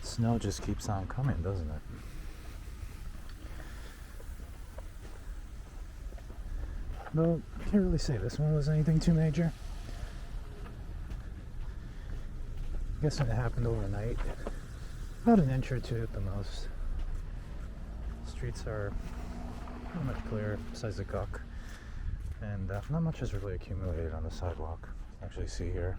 Snow just keeps on coming, doesn't it? Though, can't really say this one was anything too major. I guess it happened overnight. About an inch or two at the most. Streets are pretty much clear, besides the Guk. And not much has really accumulated on the sidewalk. Actually see here.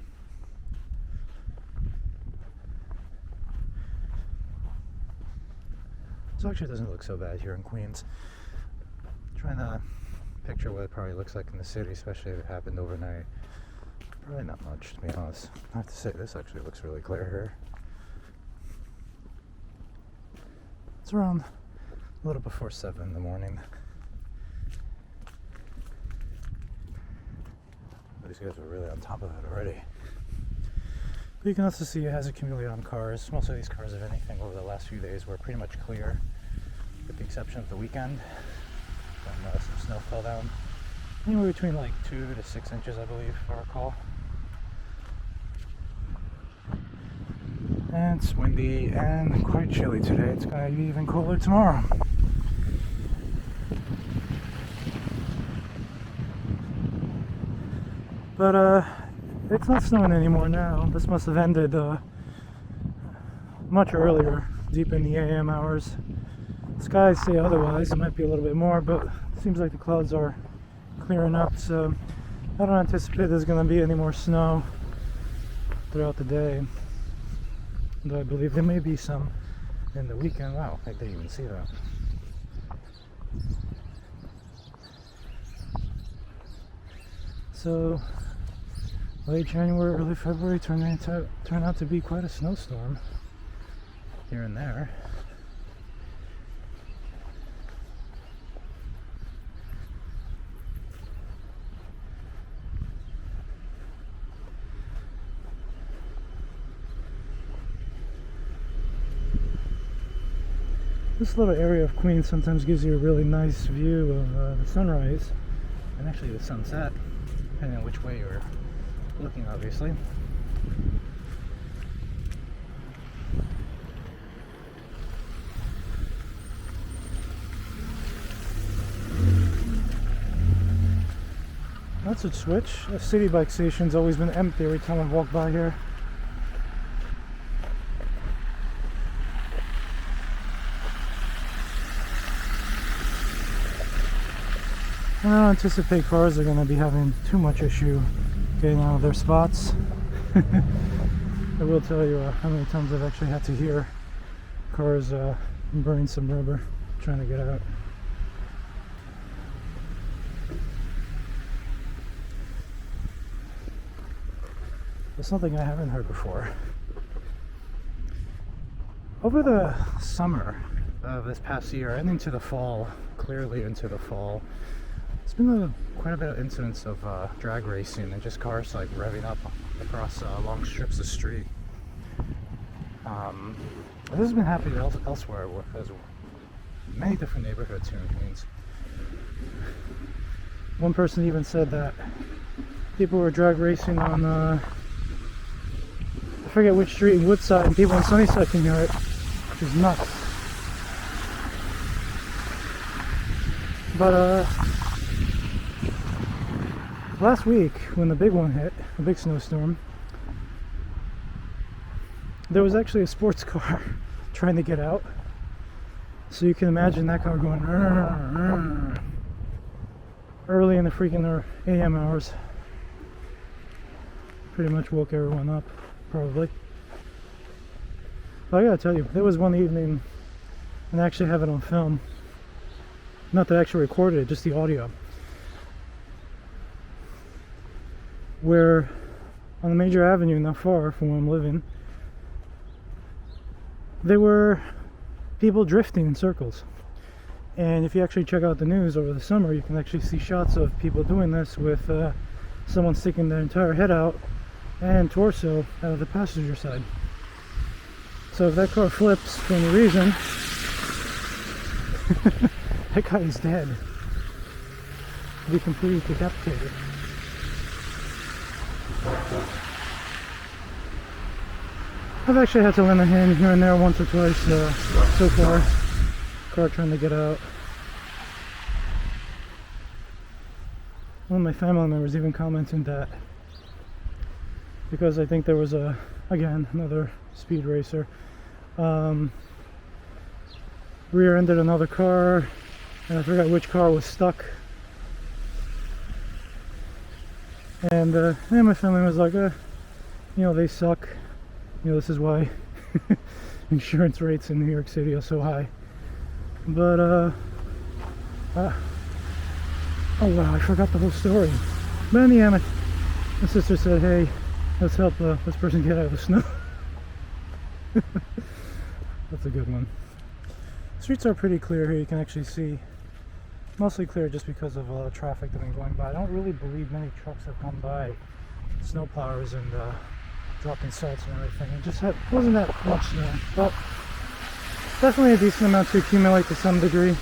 So actually it doesn't look so bad here in Queens. Trying to picture what it probably looks like in the city, especially if it happened overnight. Probably not much, to be honest. I have to say, this actually looks really clear here. It's around a little before 7 in the morning. These guys are really on top of it already. But you can also see it has accumulated on cars. Most of these cars, if anything, over the last few days were pretty much clear, with the exception of the weekend when some snow fell down. Anywhere between like 2 to 6 inches, I believe, if I recall. And it's windy and quite chilly today. It's going to be even cooler tomorrow. But it's not snowing anymore now. This must have ended much earlier, deep in the AM hours. Skies say otherwise. It might be a little bit more, but it seems like the clouds are clearing up. So I don't anticipate there's going to be any more snow throughout the day. Though I believe there may be some in the weekend. Wow, I didn't even see that. So late January, early February turned out to be quite a snowstorm here and there. This little area of Queens sometimes gives you a really nice view of the sunrise and actually the sunset, depending on which way you're looking, obviously. That's a switch. A city bike station's always been empty every time I've walked by here. I don't anticipate cars are going to be having too much issue getting out of their spots. I will tell you how many times I've actually had to hear cars burning some rubber trying to get out. There's something I haven't heard before. Over the summer of this past year and into the fall, clearly into the fall, there's been quite a bit of incidents of drag racing and just cars like revving up across long strips of street. This has been happening elsewhere. There's many different neighborhoods here in Queens. One person even said that people were drag racing on I forget which street in Woodside, and people in Sunnyside can hear it, which is nuts. But last week, when the big one hit, a big snowstorm, there was actually a sports car trying to get out. So you can imagine that car going early in the freaking AM hours. Pretty much woke everyone up, probably. But I gotta tell you, there was one evening, and I actually have it on film. Not that I actually recorded it, just the audio. Where on a major avenue not far from where I'm living, there were people drifting in circles. And if you actually check out the news over the summer, you can actually see shots of people doing this with someone sticking their entire head out and torso out of the passenger side. So if that car flips for any reason, that guy is dead. He'll be completely decapitated. I've actually had to lend a hand here and there once or twice so far. Car trying to get out. One of my family members even commented that because I think there was another speed racer rear-ended another car, and I forgot which car was stuck. And my family was like, they suck. This is why insurance rates in New York City are so high. But oh wow, I forgot the whole story. But in the end, my sister said, "Hey, let's help this person get out of the snow." That's a good one. Streets are pretty clear here. You can actually see, mostly clear just because of traffic that's been going by. I don't really believe many trucks have come by, snow plowers and dropping salts and everything. It just wasn't that much snow, but definitely a decent amount to accumulate to some degree.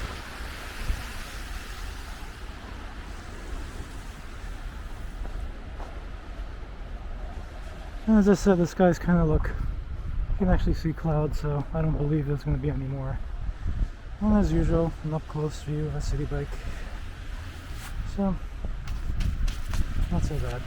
And as I said, the skies kind of look, you can actually see clouds, so I don't believe there's going to be any more. And as usual, an up close view of a city bike. So, not so bad.